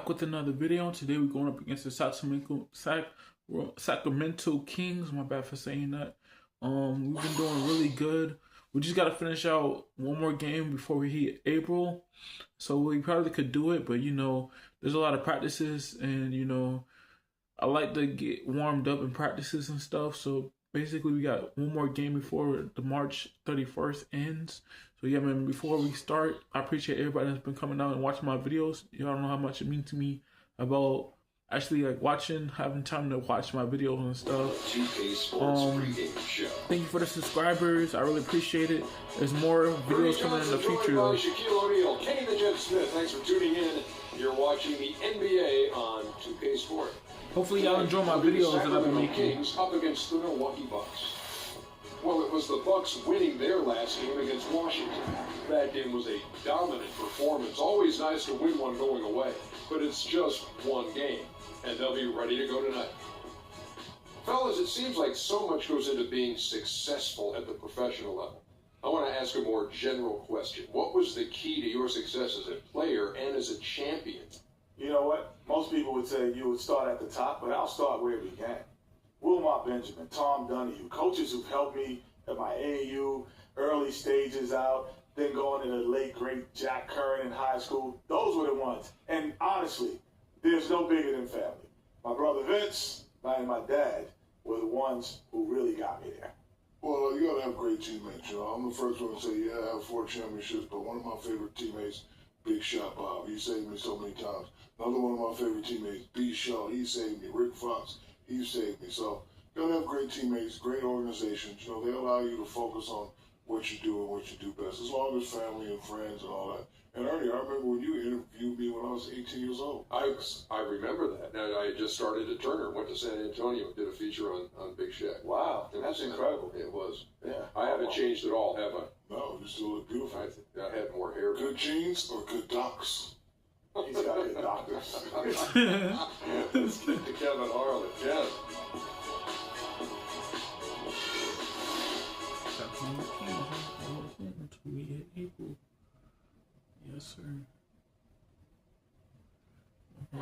back with another video. Today we're going up against the Sacramento Kings. My bad for saying that. We've been doing really good. We just got to finish out one more game before we hit April. So we probably could do it, but there's a lot of practices, and I like to get warmed up in practices and stuff. So basically we got one more game before the March 31st ends. So yeah, man, before we start, I appreciate everybody that's been coming out and watching my videos. Y'all don't know how much it means to me about actually having time to watch my videos and stuff. Thank you for the subscribers. I really appreciate it. There's more videos coming in the future though. Shaquille O'Neal, Kenny the Jet Smith, thanks for tuning in. You're watching the NBA on 2K Sport. Hopefully y'all enjoy my videos that I've been making. Kings up against the Milwaukee Bucks. Well, it was the Bucks winning their last game against Washington. That game was a dominant performance. Always nice to win one going away, but it's just one game, and they'll be ready to go tonight. Fellas, it seems like so much goes into being successful at the professional level. I want to ask a more general question. What was the key to your success as a player and as a champion? You know what? Most people would say you would start at the top, but I'll start where it began. Wilmot Benjamin, Tom Donahue, coaches who've helped me at my AAU, early stages out, then going to the late, great Jack Curran in high school. Those were the ones. And honestly, there's no bigger than family. My brother Vince and my dad were the ones who really got me there. Well, you got to have great teammates. I'm the first one to say, yeah, I have 4 championships, but one of my favorite teammates, Big Shot Bob, he saved me so many times. Another one of my favorite teammates, B. Shaw, he saved me. Rick Fox, he saved me. So you got to have great teammates, great organizations. They allow you to focus on what you do and what you do best, as long as family and friends and all that. And earlier, I remember when you interviewed me when I was 18 years old. I remember that. Now, I just started at Turner, went to San Antonio, did a feature on Big Shaq. Wow, that's incredible. It was. Yeah. I haven't changed at all, have I? No, you still look beautiful. I had more hair. Good jeans or good docs? He's got good doctors. Let's get to Kevin Harlan. Kev. Until we hit April. Yes, sir. We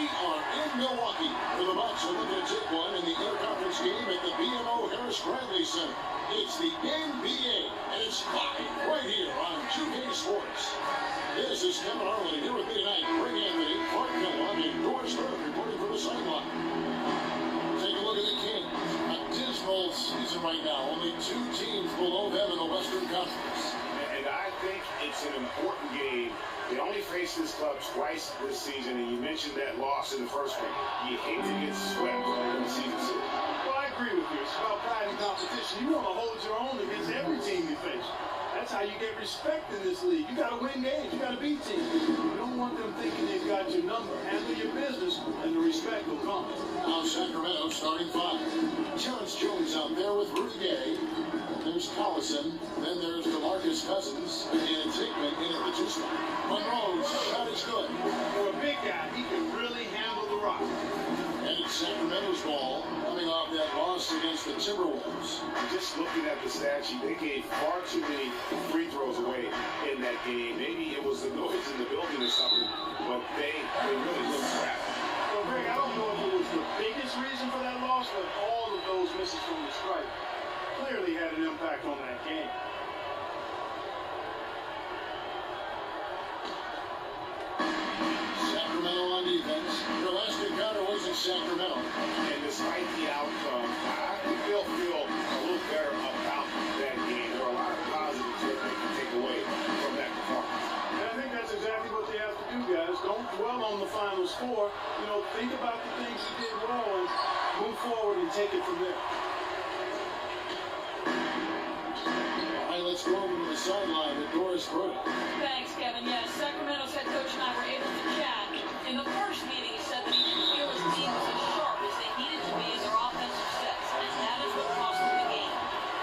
are in Milwaukee for the Bucks are looking to take one in the interconference game at the BMO Harris Bradley Center. It's the NBA, and it's live right here on 2K Sports. This is Kevin Harlan, and here with me tonight, Greg Anthony, Mark Miller, and Doris Burke reporting from the sideline. Take a look at the Kings. A dismal season right now. Only 2 teams below them in the Western Conference. And I think it's an important game. They only faced this club twice this season, and you mentioned that loss in the first one. You hate to get swept when the season's over. Well, I agree with you. It's about pride and competition. You want to hold your own against every team you face. That's how you get respect in this league. You got to win games. You got to beat teams. You don't want them thinking they've got your number. Handle your business, and the respect will come. Now Sacramento starting 5. Terrence Jones out there with Rudy Gay. There's Collison. Then there's DeMarcus Cousins. And Zigman in at the 2 spot. Monroe's shot is good. For a big guy, he can really handle the rock. And it's Sacramento's ball coming off that loss against the Timberwolves. Just looking at the stat sheet, they gave far too many free throws away in that game. Maybe it was the noise in the building or something, but they really looked trapped. Well, Greg, I don't know if it was the biggest reason for that loss, but all of those misses from the stripe clearly had an impact on that game. Sacramento on defense. Their last encounter was in Sacramento. And despite the outcome, I think they'll feel a little better about that game. There are a lot of positives that they can take away from that performance. And I think that's exactly what they have to do, guys. Don't dwell on the final score. Think about the things you did well and move forward and take it from there. All right, let's go over to the sideline with Doris Burke. Thanks, Kevin. Yes, Sacramento's head coach and I were able to chat. In the first meeting, he said that he didn't feel his team was as sharp as they needed to be in their offensive sets, and that is what cost them the game.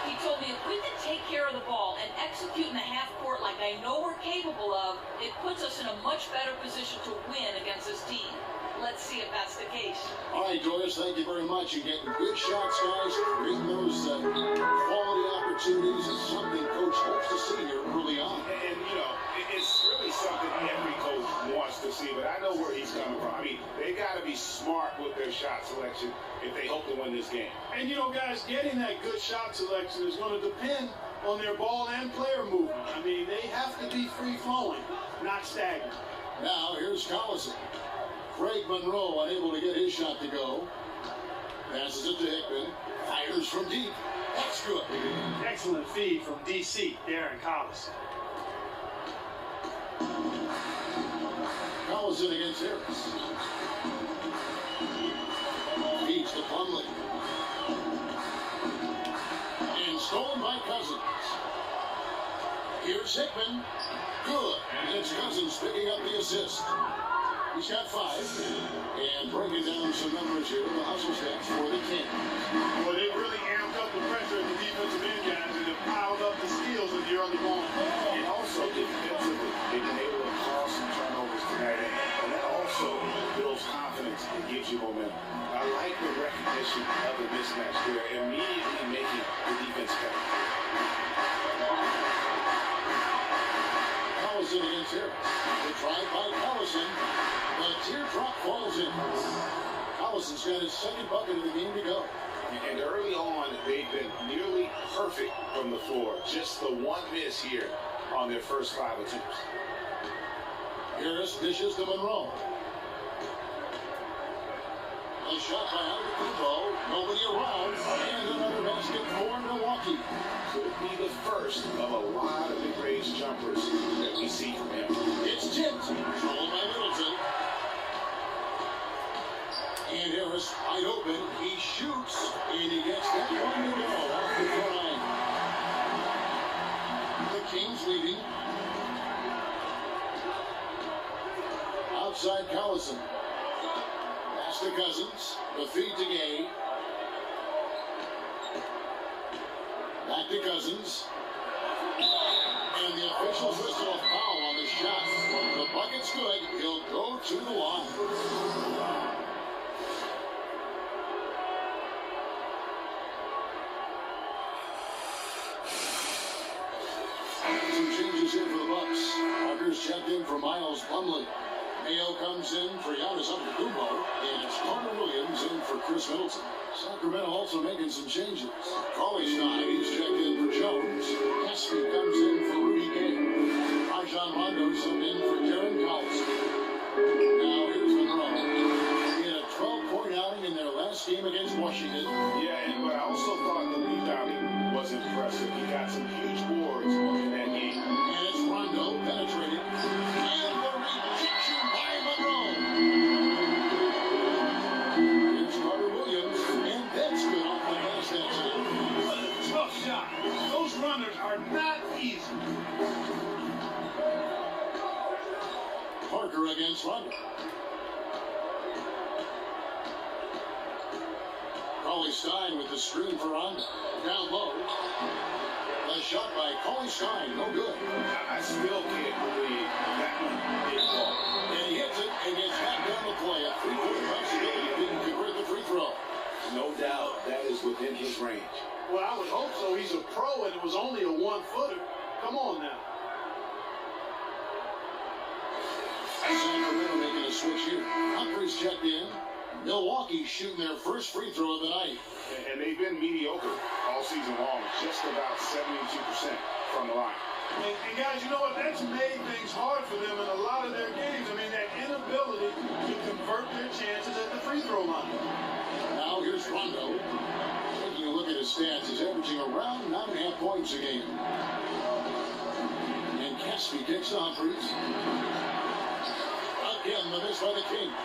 He told me if we could take care of the ball and execute in the half court like I know we're capable of, it puts us in a much better position to win against this team. Let's see if that's the case. All right, Doris, thank you very much. You're getting good shots, guys. Creating those quality series is something Coach hopes to see here early on. And you know, it's really something every coach wants to see, but I know where he's coming from. I mean, they got to be smart with their shot selection if they hope to win this game. And you know, guys, getting that good shot selection is going to depend on their ball and player movement. I mean, they have to be free-flowing, not stagnant. Now, here's Collison. Craig Monroe unable to get his shot to go. Passes it to Hickman. Fires from deep. That's good. Excellent feed from DC, Darren Collison. Collison against Harris. Feeds to Plumlee. And stolen by Cousins. Here's Hickman. Good. And it's Cousins picking up the assist. He's got 5. And breaking down some numbers here, the hustle stats for the Kings. Well, they really amped up the pressure at the defensive end, guys, and have piled up the steals in the early going. And also defensively, they've been able to cause some turnovers tonight, and that also builds confidence and gives you momentum. I like the recognition of the mismatch there, immediately making the defense better. Collison against Harris. The drive by Collison. The teardrop falls in. Collison's got his second bucket of the game to go. And early on, they've been nearly perfect from the floor. Just the one miss here on their first 5 attempts. Harris dishes to Monroe. A shot by Antetokounmpo. Nobody around. And another basket for Milwaukee. Could be the first of a lot of mid-range jumpers that we see from him. It's tipped. Controlled by Middleton. And Harris wide open. He shoots. And he gets that one to go off the line. The Kings leading. Outside Collison. Pass to Cousins. The feed to Gay. Back to Cousins. And the officials whistle a foul on the shot. The bucket's good. He'll go to the line. Some changes here for the Bucks. Parker's checked in for Miles Plumlee. Mayo comes in for Giannis Antetokounmpo, and it's Connor Williams in for Chris Middleton. Sacramento also making some changes. Cauley-Stein, he's checked in for Jones. Caspi comes in for Rudy Gay. Rajon Rondo subbed in for Darren Collison. Now here's Monroe. He had a 12-point outing in their last game against Washington. Yeah, but I also thought the rebounding was impressive. He got some huge boards in that game. And it's Rondo penetrating. And the rejection by Monroe. Here's Carter Williams. And that's good off the last exit. What a tough shot. Those runners are not easy. Parker against Rondo. Cauley-Stein with the screen for Rondo. Down low. A shot by Cauley-Stein. No good. I still can't believe that one did fall. And he hits it and gets back down the play. A 3-point possibility. Didn't convert the free throw. No doubt that is within his range. Well, I would hope so. He's a pro, and it was only a 1-footer. Come on now. Sacramento making a switch here. Humphries checked in. Milwaukee shooting their first free throw of the night. And they've been mediocre all season long, just about 72% from the line. And guys, you know what? That's made things hard for them in a lot of their games. I mean, that inability to convert their chances at the free throw line. Now here's Rondo. Taking a look at his stats, he's averaging around 9.5 points a game. And Caspi kicks to Humphries. Again, the miss by the Kings.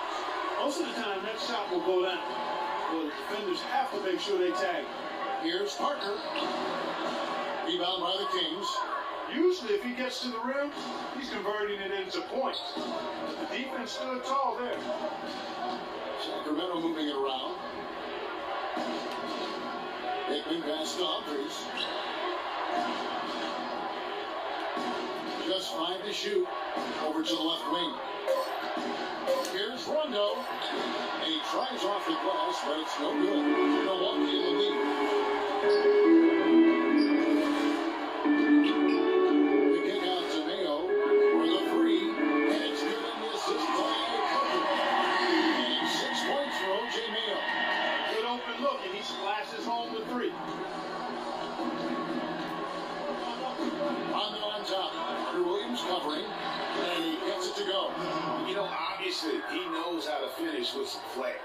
Most of the time, that shot will go down. The defenders have to make sure they tag. Here's Parker. Rebound by the Kings. Usually, if he gets to the rim, he's converting it into points. But the defense stood tall there. Sacramento moving it around. Hickman pass to Humphries. Just 5 to shoot. Over to the left wing. Here's Rondo. And he tries off the glass, but it's no good. Milwaukee in the lead. face it, he knows how to finish with some flair.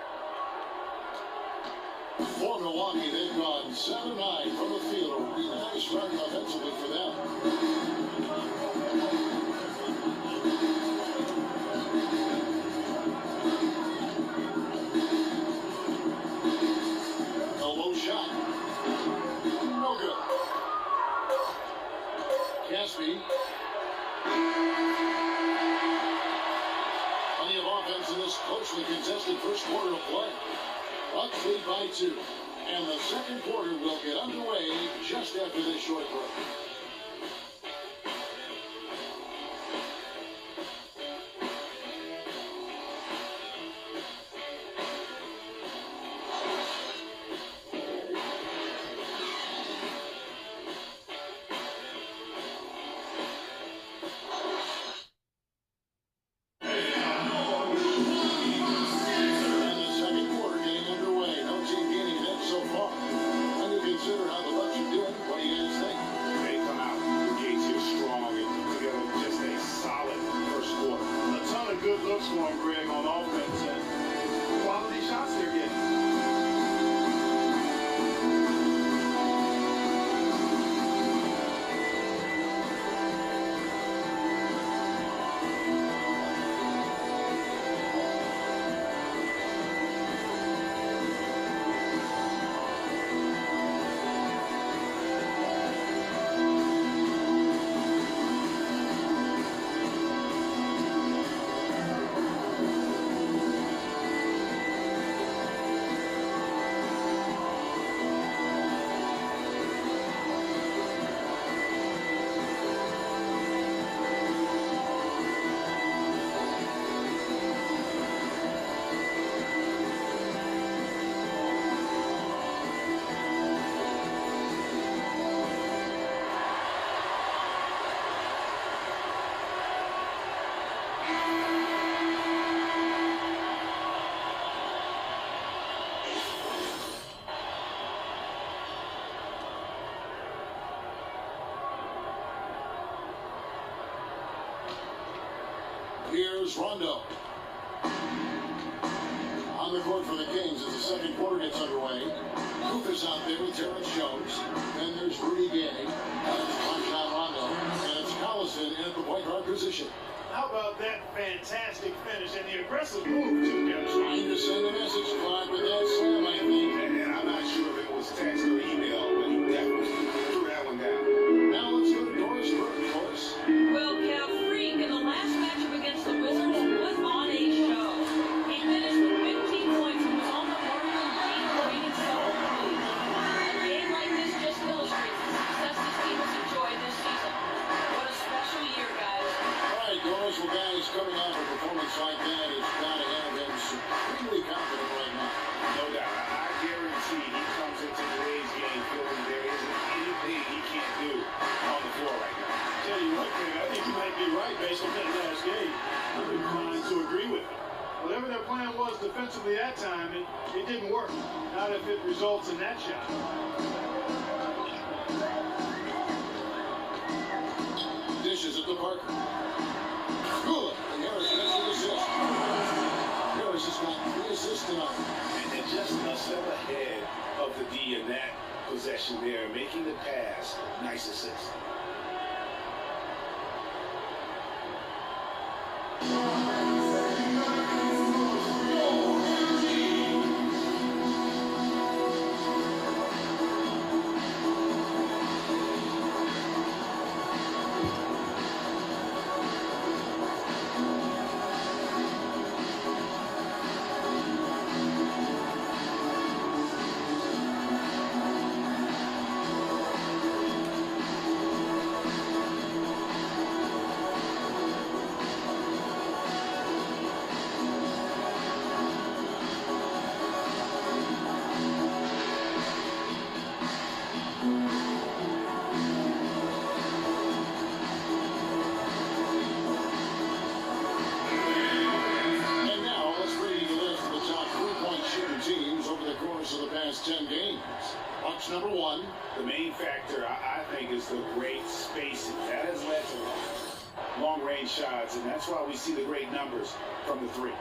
For Milwaukee, they've gone 7-9 from the field. A really nice start offensively for them. Elbow shot. No good. Caspi. Plenty of offense in this closely contested first quarter of play. Bucks lead by 2. And the second quarter will get underway just after this short break. Here's Rondo. On the court for the Kings as the second quarter gets underway. Lucas out there with Terrence Jones. Then there's Rudy Gay. That's Monshon Rondo. And it's Collison in at the point guard position. How about that fantastic finish and the aggressive move, too, Dennis? Trying to send a message, Clark, with that slam, I think. And I'm not sure if it was text or email, but he definitely threw that one down. Now let's go to Doris Burke, of course. Well, Kev, Freak in the last matchup against the Wizards put on a show. He finished with 15 points and was on the mark of being rated solid move. A game like this just illustrates the success this team has enjoyed this season. What a special year, guys. All right, Doris, well, guys, coming off a performance like that, it's got to have him supremely confident right now. No doubt. I guarantee he comes into today's game feeling there isn't anything he can't do on the floor right now. Tell you what, man, I think you might be right based on that last game. I'm inclined to agree with you. Whatever their plan was defensively that time, it didn't work. Not if it results in that shot. Dishes at the Parker. Good. And Harris gets the assist. Harris has got 3 assists tonight. And just a step ahead of the D in that possession there, making the pass. Nice assist. And now let's read the list of the top 3-point shooting teams over the course of the past 10 games. Bucks number 1. The main factor, I think, is the great spacing. That has led to long-range shots, and that's why we see the great numbers from the three.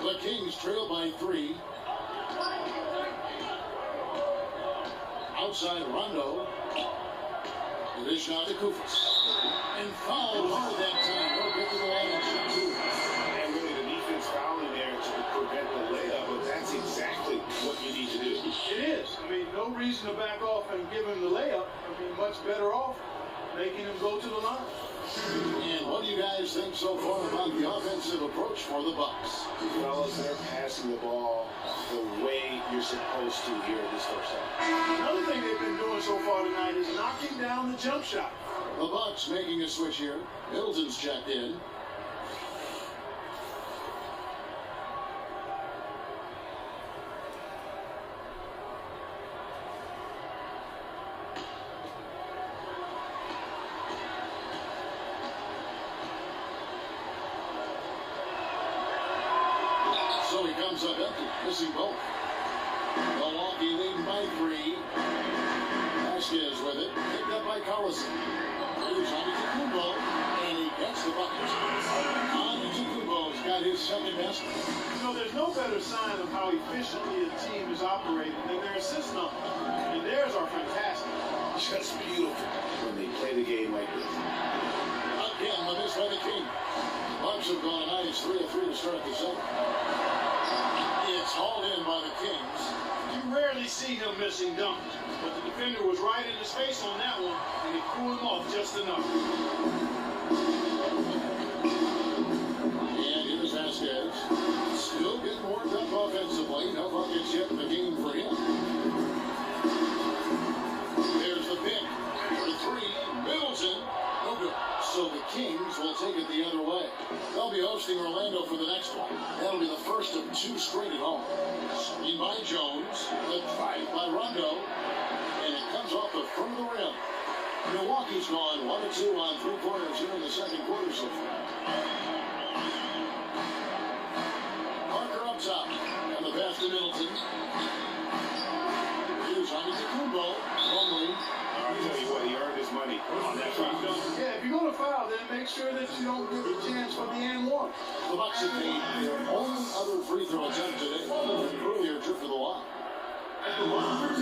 The Kings trail by 3. Outside Rondo. The dish now to Kufis. And fouled hard that time. He'll get to the line and shoot 2. And really the defense fouling there to prevent the layup, but that's exactly what you need to do. It is. I mean, no reason to back off and give him the layup. I mean, much better off making him go to the line. And what do you guys think so far about the offensive approach for the Bucks? Fellas, they're passing the ball the way you're supposed to here in this first half. Another thing they've been doing so far tonight is knocking down the jump shot. The Bucks making a switch here. Middleton's checked in. So he comes up empty, missing both. Milwaukee leading by 3. Vasquez with it, picked up by Collison. Here's Antetokounmpo, and he gets the bucket. Antetokounmpo's got his second basket. You know, there's no better sign of how efficiently a team is operating than their assist numbers. And theirs are fantastic. Just beautiful when they play the game like this. Again, the miss by the Kings. Bucks have gone nice 3 of 3 to start the second. It's hauled in by the Kings. You rarely see him missing dunks, but the defender was right in his face on that one, and he threw him off just enough. And here's Vasquez. Still getting warmed up offensively. No buckets yet in the game for him. There's the pick for 3. Middleton. No good. So the Kings will take it the other way. They'll be hosting Orlando for the next one. That'll be the first of 2 straight at home. Screen by Jones. The drive by Rondo. And it comes off the front of the rim. Milwaukee's gone 1 of 2 on 3 quarters here in the second quarter so far. Parker up top. And the pass to Middleton. Here's Antetokounmpo. Lonely. I'll tell you what, he earned his money on that foul. Yeah, if you're going to foul, then make sure that you don't give a chance for the and one. The Bucks have made their only other free throw attempt today. An earlier trip to the line. At the line for 2.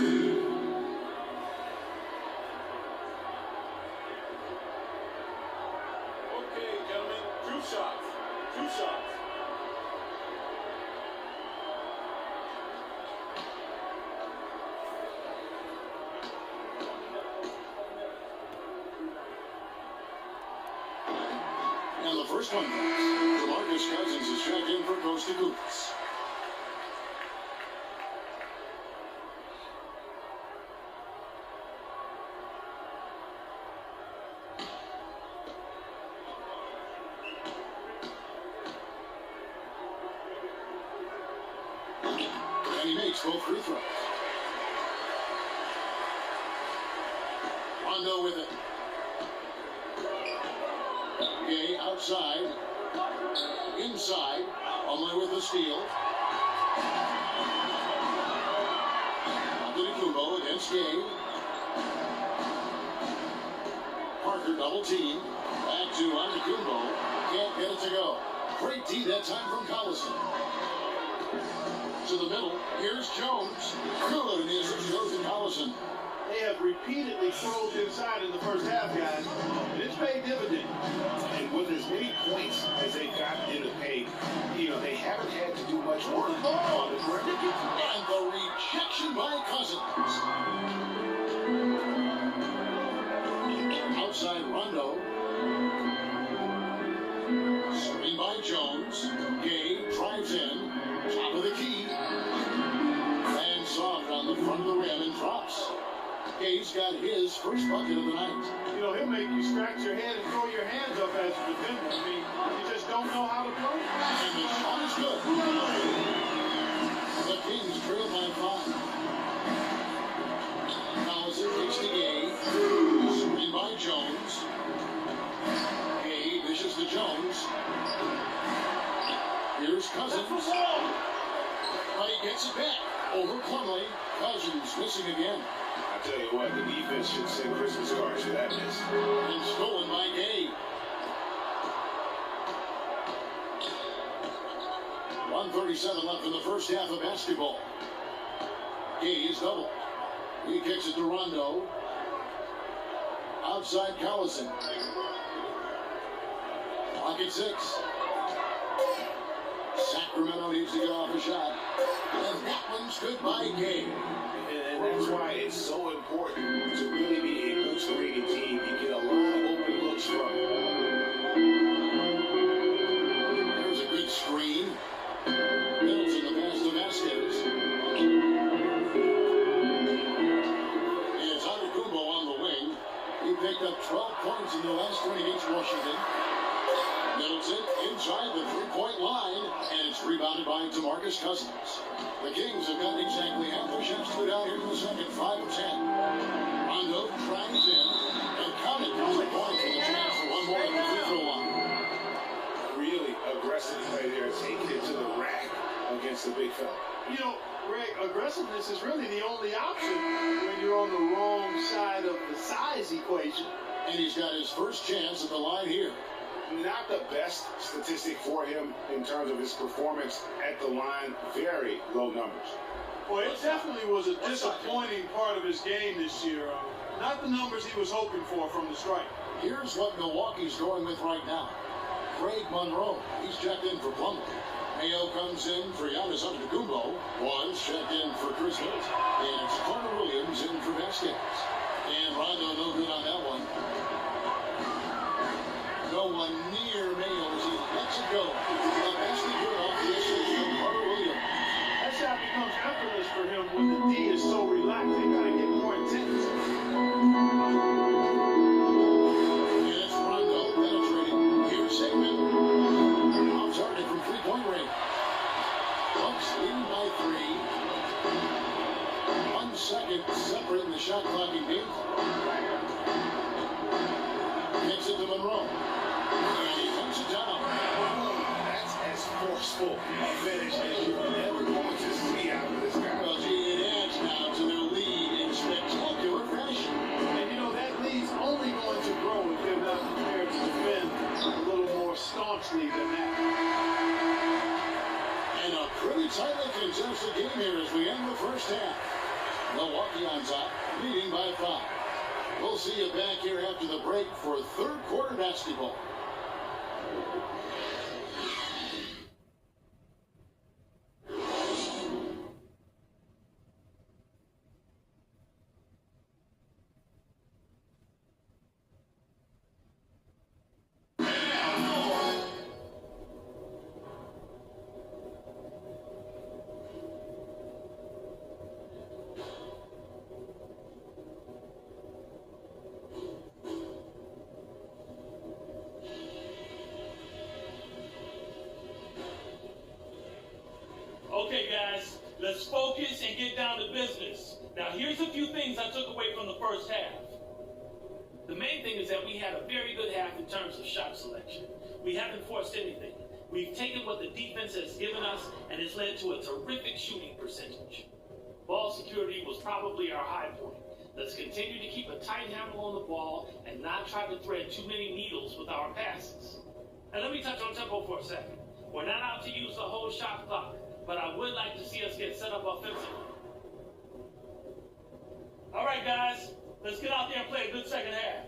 Okay, gentlemen, 2 shots. 2 shots. And the first one comes. DeMarcus Cousins is checked in for Costa Coops. And he makes both free throws. Rondo with it. Gay outside, inside, only with the steal. Antetokounmpo against Gay. Parker double team. Back to Antetokounmpo. Can't get it to go. Great D that time from Collison. To the middle. Here's Jones. Good, and the assist goes to Collison. They have repeatedly closed inside in the first half, guys, and it's paid dividends. And with as many points as they've gotten in the paint, you know, they haven't had to do much work on the perimeter. And the rejection by Cousins. Outside Rondo. Screen by Jones. Gay drives in. Top of the key. And soft on the front of the rim and drops. Gay's got his first bucket of the night. You know, he'll make you scratch your head and throw your hands up as a defender. I mean, you just don't know how to play. And the shot is good. The Kings trail by 5. Collison kicks to Gay. Screen by Jones. Gay dishes to Jones. Here's Cousins. but he gets it back. Over Plumlee. Cousins missing again. I tell you what, the defense should send Christmas cards for that miss. And stolen by Gay. 1:37 left in the first half of basketball. Gay is double. He kicks it to Rondo. Outside Collison. Clock at 6. Sacramento needs to get off a shot. And that one's good by Gay. And that's why it's so important to really be a good screening team. You get a lot of open looks from it. There's a good screen. Middleton the pass to Vasquez. It's Antetokounmpo on the wing. He picked up 12 points in the last one against Washington. Middleton inside the three-point line, and it's rebounded by DeMarcus Cousins. The Kings have gotten exactly half their shots put out here in the second, 5 of 10. Rondo drives in and counted 3 points for the chance for one more at the free throw line. Really aggressive play there, taking it to the rack against the big fella. You know, Greg, aggressiveness is really the only option when you're on the wrong side of the size equation. And he's got his first chance at the line here. Not the best statistic for him in terms of his performance at the line. Very low numbers. Well, it definitely was a disappointing part of his game this year. Not the numbers he was hoping for from the stripe. Here's what Milwaukee's going with right now. Craig Monroe, he's checked in for Plumlee. Mayo comes in for Giannis Antetokounmpo. One's checked in for Chris Middleton. And it's Carter Williams in for Vasquez. And Rondo no good on that one. No one near Mayo as he lets it go. The basket here off the assist from Carter Williams. That shot becomes effortless for him when the D is so relaxed. They got to get more intense. And it's Rondo penetrating. Here's Sigmund. Off target from three-point range. Bucks leading by 3. 1 second separate in the shot clock in game. Gets it to Monroe. And he puts it down. That's as forceful a finish as you're ever going to see out of this guy. Well, gee, it adds now to their lead in spectacular fashion. And, you know, that lead's only going to grow if they're not prepared to defend a little more staunchly than that. And a pretty tightly contested game here as we end the first half. Milwaukee on top, leading by 5. We'll see you back here after the break for third quarter basketball. Okay, guys, let's focus and get down to business. Now, here's a few things I took away from the first half. The main thing is that we had a very good half in terms of shot selection. We haven't forced anything. We've taken what the defense has given us, and it's led to a terrific shooting percentage. Ball security was probably our high point. Let's continue to keep a tight handle on the ball and not try to thread too many needles with our passes. And let me touch on tempo for a second. We're not out to use the whole shot clock, but I would like to see us get set up offensively. All right, guys, let's get out there and play a good second half.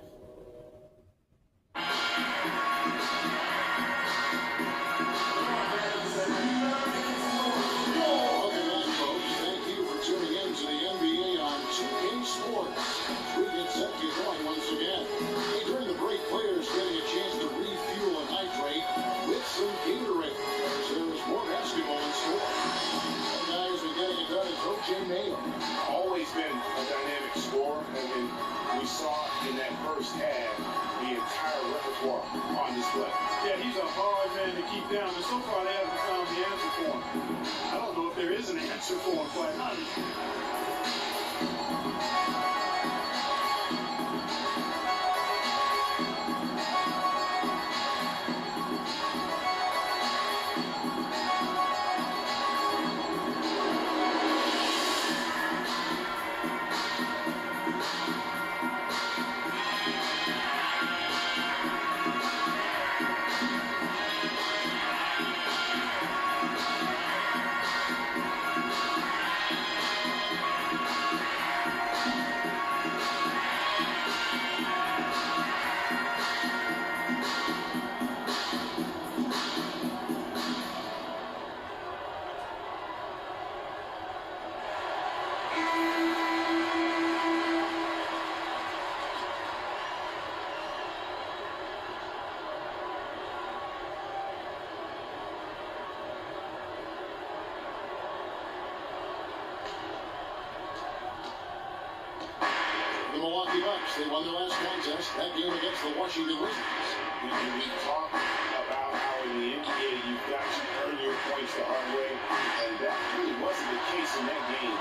Welcome back, folks. Thank you for tuning in to the NBA on 2K Sports. We get set to going once again. Hey, during the break, players getting a chance to refuel and hydrate with some Gatorade. So there's more basketball in store. One guy who's been getting it done is Coach Mayo. Always been a dynamic scorer, and we saw in that first half the entire repertoire on display. Yeah, he's a hard man to keep down, and so far they haven't found the answer for him. I don't know if there is an answer for him, quite honestly. Milwaukee Bucks. They won their last contest, that game against the Washington Wizards. And we talked about how in the NBA you've got to earn your points the hard way, and that really wasn't the case in that game.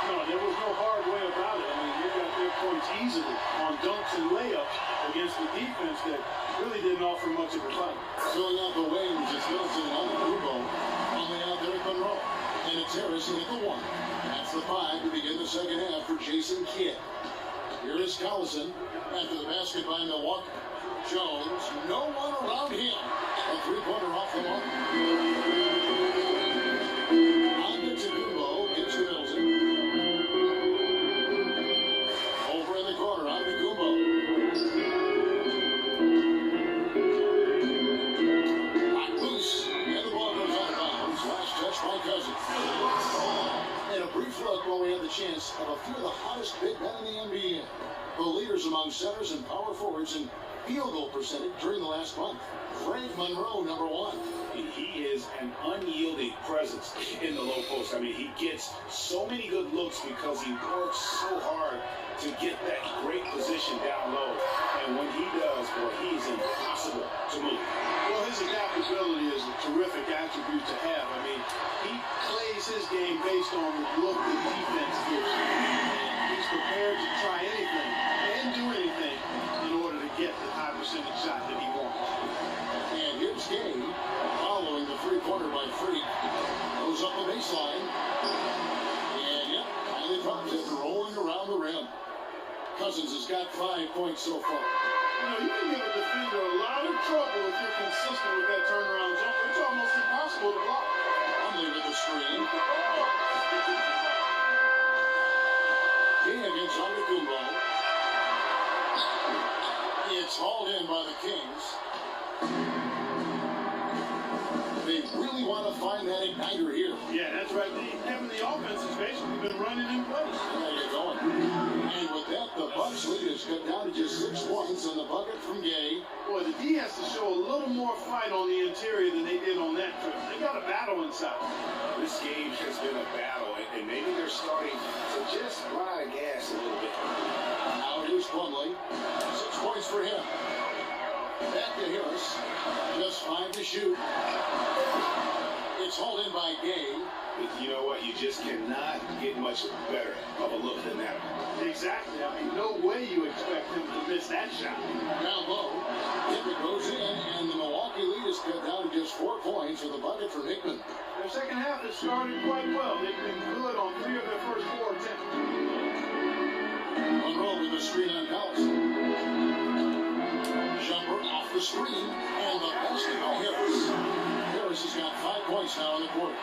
No, there was no hard way about it. I mean, they got their points easily on dunks and layups against the defense that really didn't offer much of a fight. Filling out the wings, it's Middleton on the Kubo. Only out there at Monroe. And it's Harrison at the 1. That's the 5 to begin the second half for Jason Kidd. Here is Collison after the basket by Milwaukee. Jones, no one around him. A three-pointer off the mark. On to Kubo, gives to Middleton. Over in the corner, on to Kubo. Back loose, and the ball goes out of bounds. Last touch by Cousins. And a brief look while we had the chance of a few of the hottest big men in the NBA. The leaders among centers and power forwards in field goal percentage during the last month. Frank Monroe, number 1. He is an unyielding presence in the low post. I mean, he gets so many good looks because he works so hard to get that great position down low. And when he does, boy, he's impossible to move. Well, his adaptability is a terrific attribute to have. I mean, he plays his game based on the look the defense gives him. And he's prepared to try anything and do anything in order to get the high percentage shot that he wants. And here's Gay, following the three-pointer by Freak. Goes up the baseline. And, yep, finally drops it, rolling around the rim. Cousins has got 5 points so far. You know, you can give a defender a lot of trouble if you're consistent with that turnaround jumper. It's almost impossible to block. Under with the screen. King against Antetokounmpo. It's hauled in by the Kings. They really want to find that igniter here. Yeah, that's right. Kevin, the offense has basically been running in place. There you go. And with that, the Bucks lead is cut down to just 6 points on the bucket from Gay. Boy, the D has to show a little more fight on the interior than they did on that trip. They got a battle inside. This game has been a battle, and maybe they're starting to just run out of gas a little bit. Now here's Plumlee. 6 points for him. Back to Harris. Just 5 to shoot. It's hauled in by Gay. You know what? You just cannot get much better of a look than that. Exactly. I mean, no way you expect him to miss that shot. Down low. Hickman goes in, and the Milwaukee lead is cut down to just 4 points with a bucket from Hickman. Their second half has started quite well. They've been good on 3 of their first 4 attempts. Monroe with the screen on Collison. Jumper off the screen, and the basket by Harris. Harris has got 5 points now in the quarter.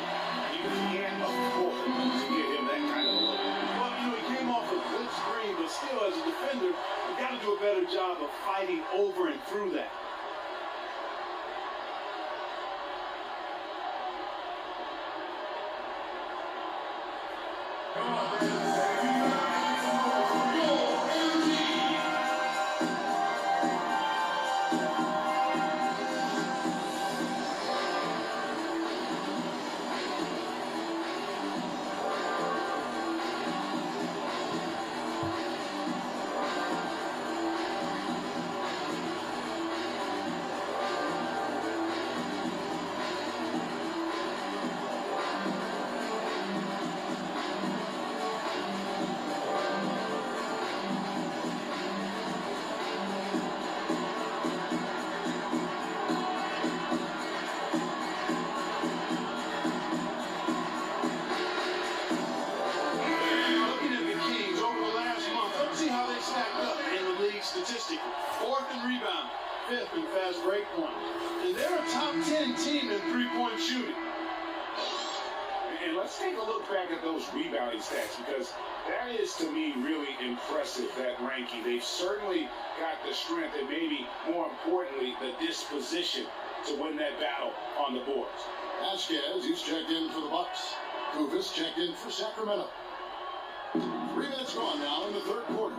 You can't afford to give him that kind of a look. Well, you know, he came off a good screen, but still, as a defender, you got to do a better job of fighting over and through that. Statistically, 4th in rebound, 5th in fast break point. And they're a top 10 team in three-point shooting. And let's take a look back at those rebounding stats, because that is, to me, really impressive, that ranking. They've certainly got the strength and maybe, more importantly, the disposition to win that battle on the boards. Vasquez, he's checked in for the Bucks. Kufis checked in for Sacramento. 3 minutes gone now in the third quarter.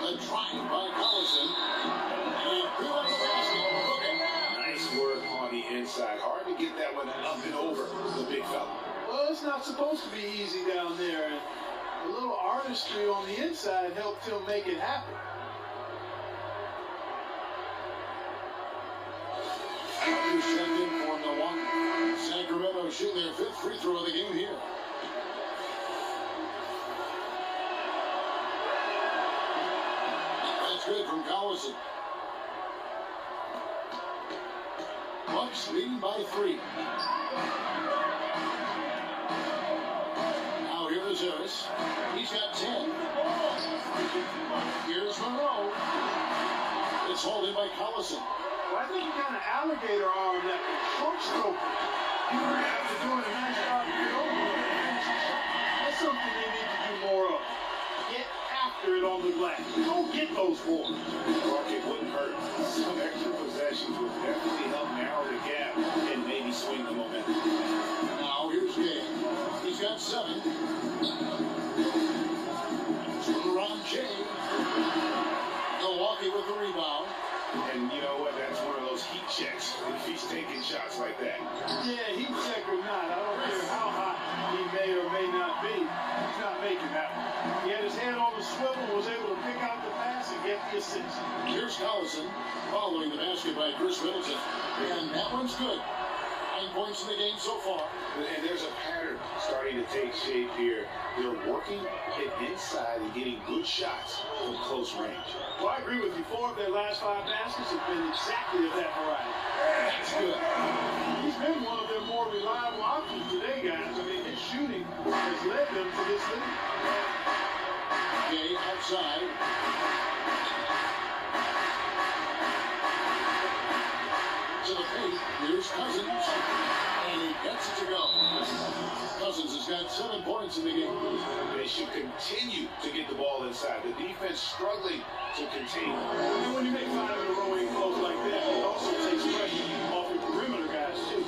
A drive by Collison. And good on the basket. Nice work on the inside. Hard to get that one up and over the big fella. Well, it's not supposed to be easy down there. And A little artistry on the inside helped him make it happen. Rodgers checked in for Milwaukee. Sacramento shooting their 5th free throw of the game here. That's good from Collison. Bucks leading by 3. Now here is Harris. He's got 10. Here's Monroe. It's holding by Collison. Well, I think you kind of alligator arm that short stroke. After doing a nice job to get over it, that's something they need to do more of. Get after it on the glass. Don't get those boards. Mark, it wouldn't hurt. Some extra possessions would definitely help narrow the gap and maybe swing the momentum. Now here's Gay. He's got 7. Turn around Jay. Milwaukee with the rebound. And you know what? That's one of those heat checks if he's taking shots like that. Yeah, heat check or not, I don't care how hot he may or may not be. He's not making that one. He had his head on the swivel, was able to pick out the pass and get the assist. Here's Collison following the basket by Chris Middleton. And that one's good. 9 points in the game so far. And there's a pattern starting to take shape here. They're working it inside and getting good shots from close range. Well, I agree with you. 4 of their last 5 baskets have been exactly of that variety. That's good. He's been one of their more reliable options today, guys. I mean, his shooting has led them to this lead. Gay outside. To the paint. Here's Cousins. And he gets it to go. Cousins has got 7 points in the game. They should continue to get the ball inside. The defense struggling to contain. And when you make 5 in a row in close like that, it also takes pressure off your perimeter guys, too.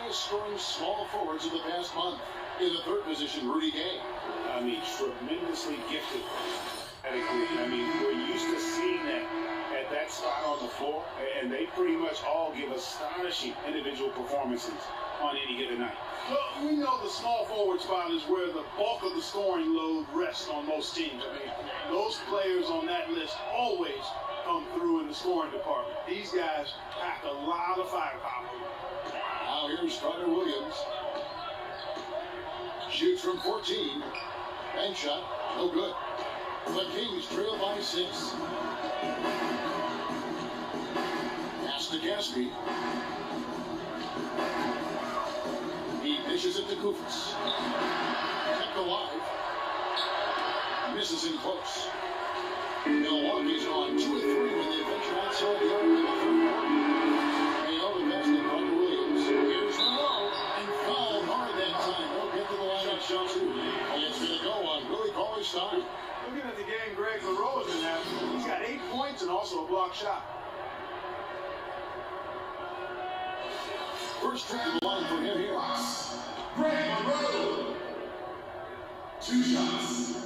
Scoring small forwards of the past month. In the 3rd position, Rudy Gay. I mean, tremendously gifted. I mean, we're used to seeing that at that spot on the floor, and they pretty much all give astonishing individual performances on any given night. Well, we know the small forward spot is where the bulk of the scoring load rests on most teams. I mean, those players on that list always come through in the scoring department. These guys pack a lot of firepower. Now here's Carter Williams. Shoots from 14. Bank shot, no good. The Kings trail by 6. Pass to Gaspy. He dishes it to Kufis. Kept alive. Misses in close. Milwaukee's on 2 of 3 with the adventure outside the arc in the 3rd quarter. They held the pass to Carter Williams. Here's Monroe. And fouled hard that time. They'll get to the line of shot 2. And it's going to go on Willie Cauley's time. Looking at the game Greg Monroe has been having, he's got 8 points and also a block shot. First trip to the line for him here. Greg Monroe. 2 shots.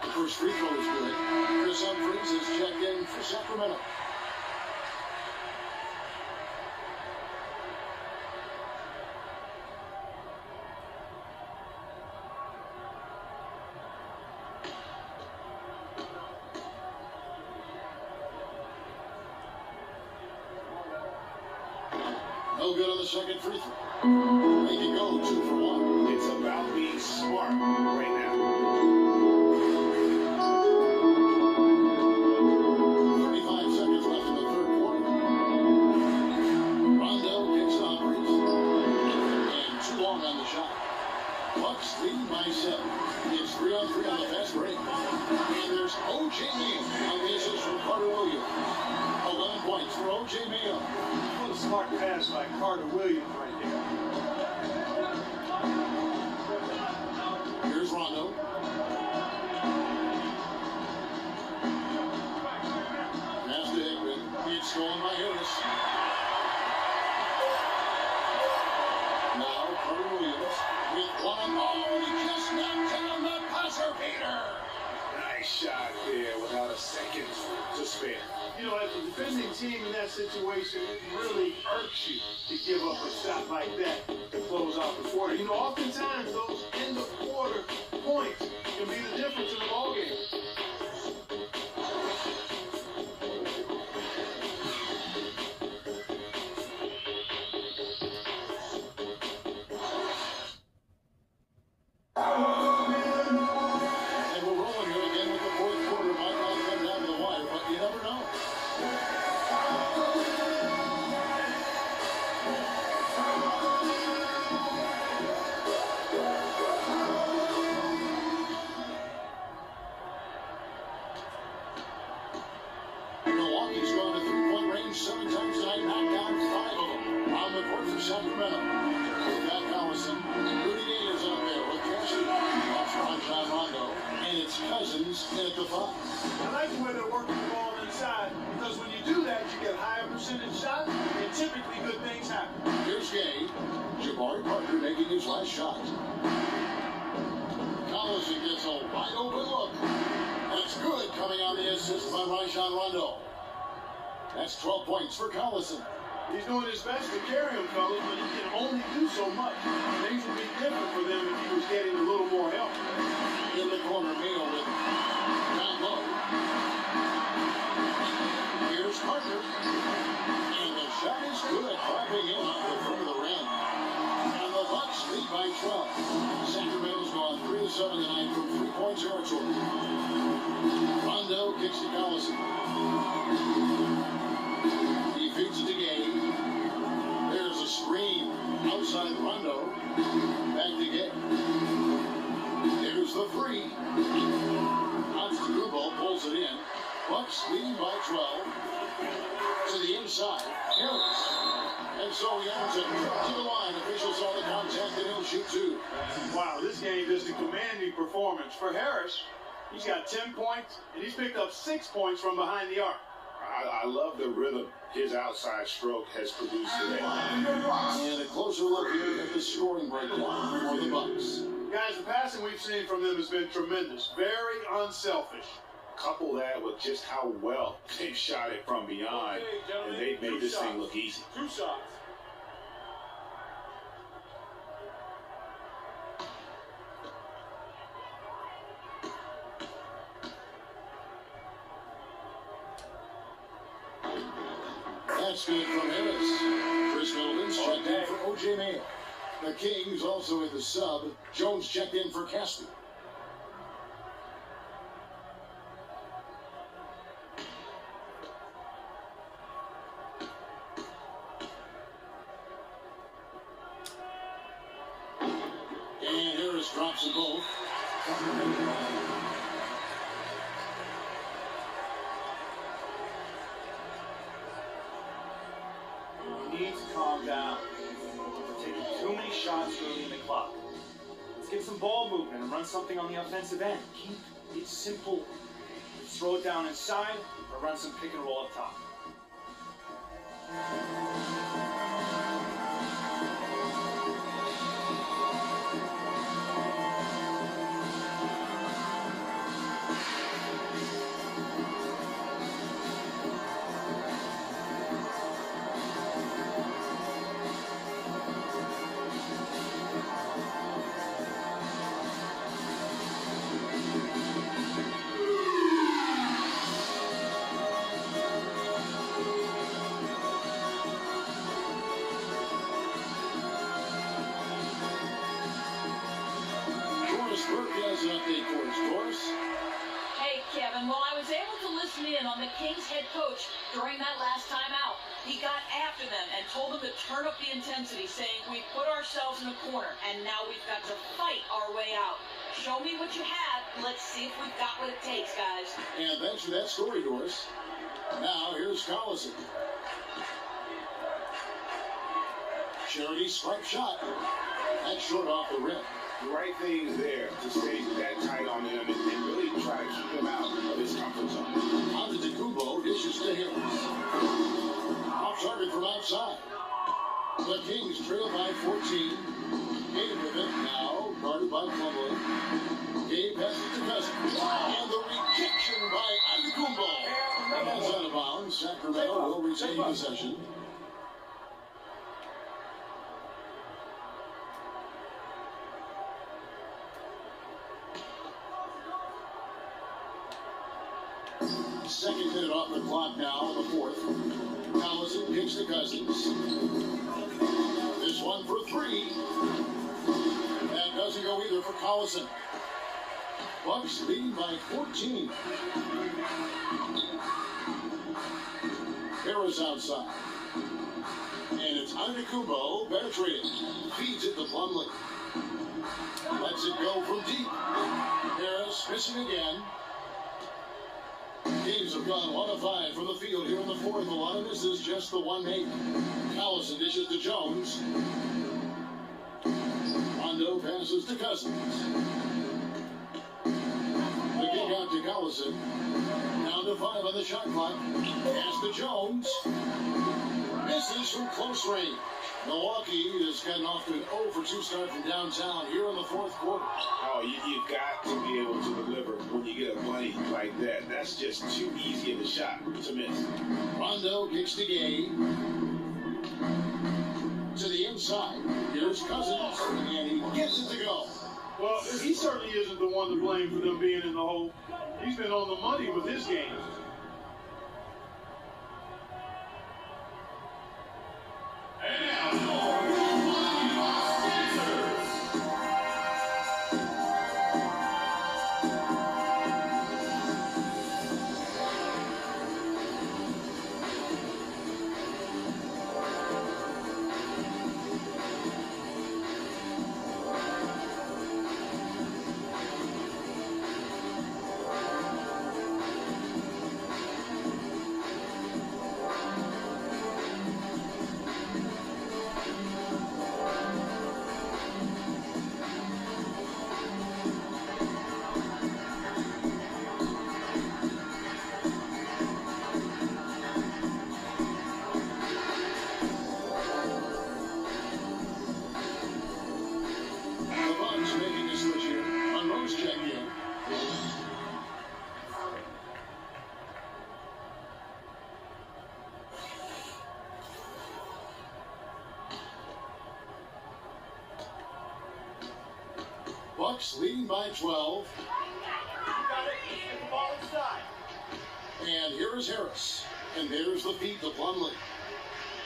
The first free throw is good. Chris Humphries is checked in for Sacramento. No good on the second free throw. They can go 2 for 1. It's about being smart right now. 35 seconds left in the 3rd quarter. on 3 on the fast break. And there's O.J. Mayo on the assist from Carter Williams. 11 points for O.J. Mayo. What a smart pass by Carter Williams right there. Here's Rondo. Pass to Hickman. It's stolen by Harris. Now Carter Williams with one. Oh, he just knocked down the buzzer beater. Nice shot there without a second to spare. You know, as a defending team in that situation, it really irks you to give up a shot like that to close out the quarter. You know, oftentimes those end of quarter points can be the difference in the ballgame. And we're rolling here again with the fourth quarter. Might not come down to the wire, but you never know. Milwaukee's gone to three-point range 7 times tonight, knocked down 5 of them. On the court for Sacramento. Matt Collison, Rudy Gay's out there with Cassie. Off Rajon Rondo. And it's Cousins at the 5. I like the way they're working the ball inside, because when you do that, you get higher percentage shots, and typically good things happen. Here's Gay. Jabari Parker making his last shot. Collison gets a wide open look. That's good, coming on the assist by Rajon Rondo. That's 12 points for Collison. He's doing his best to carry him, fellas, but he can only do so much. Things would be different for them if he was getting a little more help. In the corner, Mayo with down low. Here's Carter. And the shot is good, dropping in off the front of the rim. And the Bucks lead by 12. Sacramento's gone 3 of 7 tonight from 3-point territory. Rondo kicks to Collison. He feeds it to Gay. There's a screen outside Rondo. Back to Gay. There's the 3. Antetokounmpo pulls it in. Bucks leading by 12. To the inside. Harris. And so he owns it to the line. Officials saw the contact and he'll shoot 2. Wow, this game is a commanding performance. For Harris, he's got 10 points, and he's picked up 6 points from behind the arc. I love the rhythm his outside stroke has produced today. And a closer look here at the scoring breakdown for the Bucks. Guys, the passing we've seen from them has been tremendous. Very unselfish. Couple that with just how well they shot it from beyond, and they made this thing look easy. 2 shots. That's good from Harris. Chris Middleton's checked in for O.J. Mayo. The Kings also in the sub. Jones checked in for Caspi. And Harris drops them both. You need to calm down. You're taking too many shots early in the clock. Let's get some ball movement and run something on the offensive end. Keep it simple. Let's throw it down inside or run some pick and roll up top. Has an update for us, Doris. Hey, Kevin, well, I was able to listen in on the Kings head coach during that last time out. He got after them and told them to turn up the intensity, saying we put ourselves in a corner, and now we've got to fight our way out. Show me what you have, Let's see if we've got what it takes, guys. And thanks for that story, Doris. Now, here's Collison. Charity strike shot. That's short off the rim. The right thing is there to stay that tight on him and really try to keep him out of his comfort zone. Antetokounmpo dishes to Harris. Off target from outside. The Kings trail by 14. Gabe with it now, guarded by Plumlee. Gabe passes to Cousins. And the rejection by Antetokounmpo. That's out of bounds. Sacramento will retain possession. Second minute off the clock now in the fourth. Collison kicks to Cousins. This one for three. That doesn't go either for Collison. Bucks leading by 14. Harris outside. And it's Antetokounmpo penetrating. Feeds it to Plumlee. Lets it go from deep. Harris missing again. Kings have gone 1 of 5 from the field here in the fourth. A lot of this is just the 1-8. Collison dishes to Jones. Rondo passes to Cousins. The kick out to Collison. Down to 5 on the shot clock. Pass to Jones. Misses from close range. Milwaukee has gotten off to an 0 for 2 start from downtown here in the fourth quarter. Oh, you've got to be able to deliver when you get a bunny like that. That's just too easy of a shot to miss. Rondo kicks to Gay. To the inside. Here's Cousins, and he gets it to go. Well, he certainly isn't the one to blame for them being in the hole. He's been on the money with his game. Bucks leading by 12. And here is Harris. And there's the feed to Plumlee.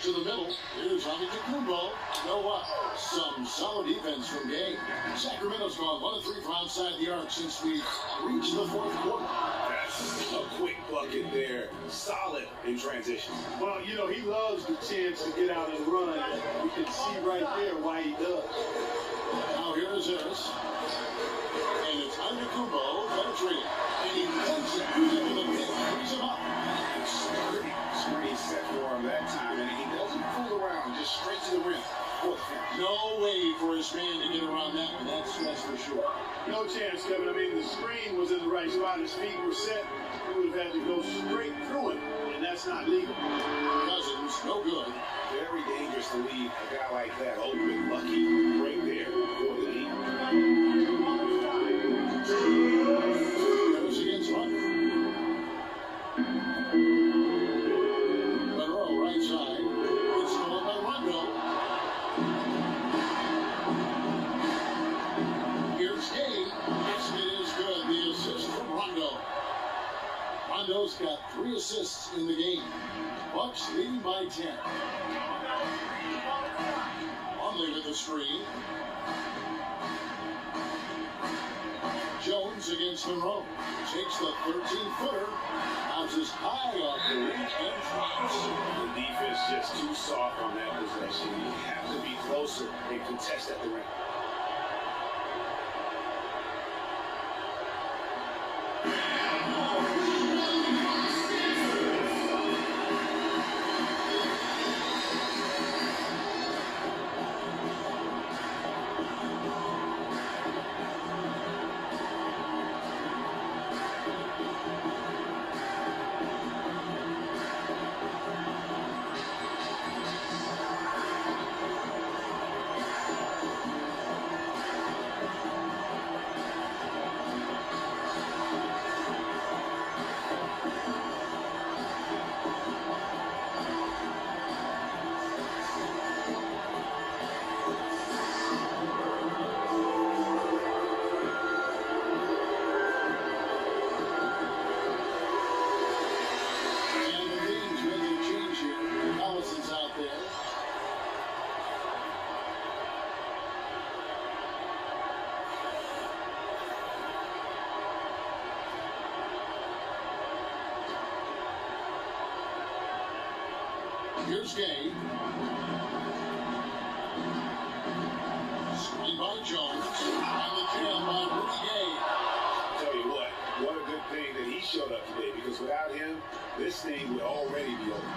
To the middle, here's Antetokounmpo. You know what? Some solid defense from Gay. Sacramento's gone 1 of 3 from outside the arc since we reached the fourth quarter. That's a quick bucket there. Solid in transition. Well, you know, he loves the chance to get out and run. You can see right there why he does. Now here is Harris. And it's Antetokounmpo penetrating. And he dunks it into the pit. Frees him up. Screen set for him that time, and he doesn't fool around, just straight to the rim. No way for his man to get around that one, that's for sure. No chance, Kevin. I mean, the screen was in the right spot. His feet were set. He would have had to go straight through it, and that's not legal. Cousins, no good. Very dangerous to leave a guy like that open. Lucky right there for the lead. Goes against Rondo. Monroe, right side. It's stolen by Rondo. Here's Gay. It is good. The assist from Rondo. Rondo's got 3 assists in the game. Bucks leading by 10. Plumlee with the screen. Jones against Monroe. Takes the 13-footer. Bounces high off the rim and drops. The defense just too soft on that possession. You have to be closer and contest at the rim. Here's Gay. Screen by Jones. And the jam by Rudy Gay. I'll tell you what a good thing that he showed up today, because without him, this thing would already be over.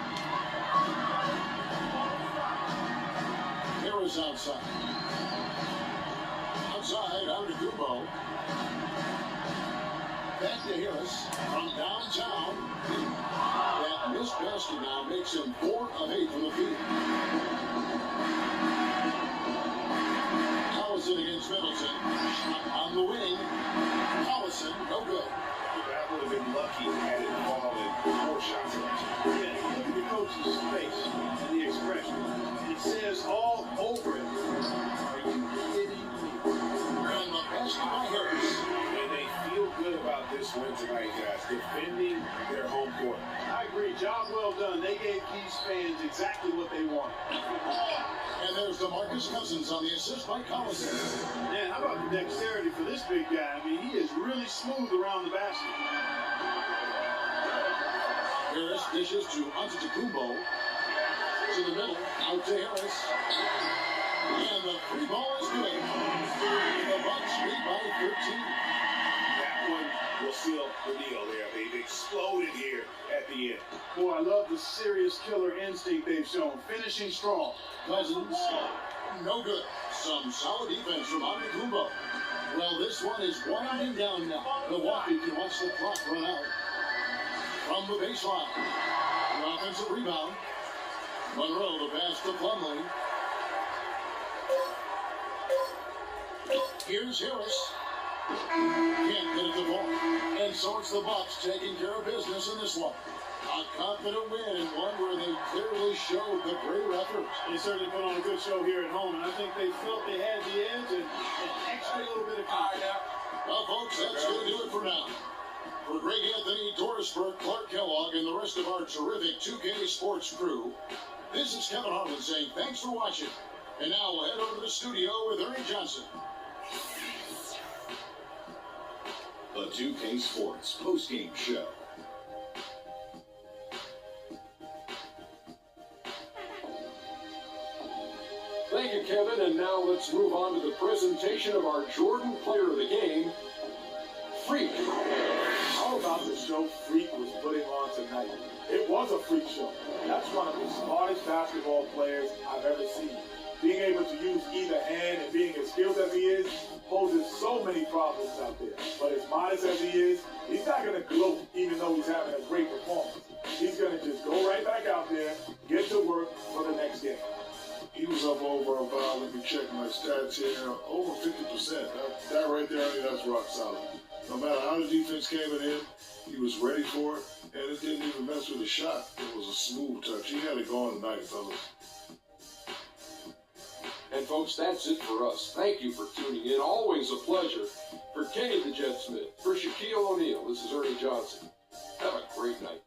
Harris outside. Outside, out to Kubo. Back to Harris from downtown. That missed basket now makes him 4 of 8 from the field. Collison against Middleton. On the wing. Collison, no good. That would have been lucky had it fallen 4 shots left. Yeah, look at the coach's face and the expression. It says all over it. Are you kidding me? And the basket by Harris. And they feel good about this win tonight, guys, defending their home court. I agree. Job well done. They gave these fans exactly what they wanted. And there's DeMarcus Cousins on the assist by Collison. Man, how about the dexterity for this big guy? I mean, he is really smooth around the basket. Harris dishes to Antetokounmpo. To the middle, out to Harris. And the free ball is good. The Bucks lead by 13. That one will seal the deal there. They've exploded here at the end. Boy, I love the serious killer instinct they've shown. Finishing strong. Cousins, no good. Some solid defense from Antetokounmpo. Well, this one is winding down now. Milwaukee can watch the clock run out. From the baseline, the offensive rebound. Monroe to pass to Plumlee. Here's Harris. Can't get it to ball. And so it's the Bucks taking care of business in this one. A confident win and one where they clearly showed the greater effort. They certainly put on a good show here at home, and I think they felt they had the edge and an extra little bit of confidence. Well, folks, that's going to do it for now. For Greg Anthony, Doris Burke, Clark Kellogg, and the rest of our terrific 2K Sports crew, this is Kevin Harlan saying thanks for watching. And now we'll head over to the studio with Ernie Johnson. The 2K Sports postgame show. Thank you, Kevin. And now let's move on to the presentation of our Jordan Player of the Game, Freak. How about the show Freak was putting on tonight? It was a freak show. That's one of the smartest basketball players I've ever seen. Being able to use either hand and being as skilled as he is poses so many problems out there. But as modest as he is, he's not going to gloat even though he's having a great performance. He's going to just go right back out there, get to work for the next game. He was up over about, let me check my stats here, over 50%. That right there, I mean, that's rock solid. No matter how the defense came in, he was ready for it, and it didn't even mess with the shot. It was a smooth touch. He had it going tonight, fellas. And folks, that's it for us. Thank you for tuning in. Always a pleasure. For Kenny the Jet Smith, for Shaquille O'Neal, this is Ernie Johnson. Have a great night.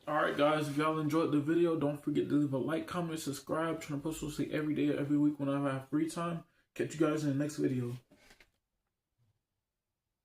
Alright guys, if y'all enjoyed the video, don't forget to leave a like, comment, subscribe. Trying to post every day, every week whenever I have free time. Catch you guys in the next video.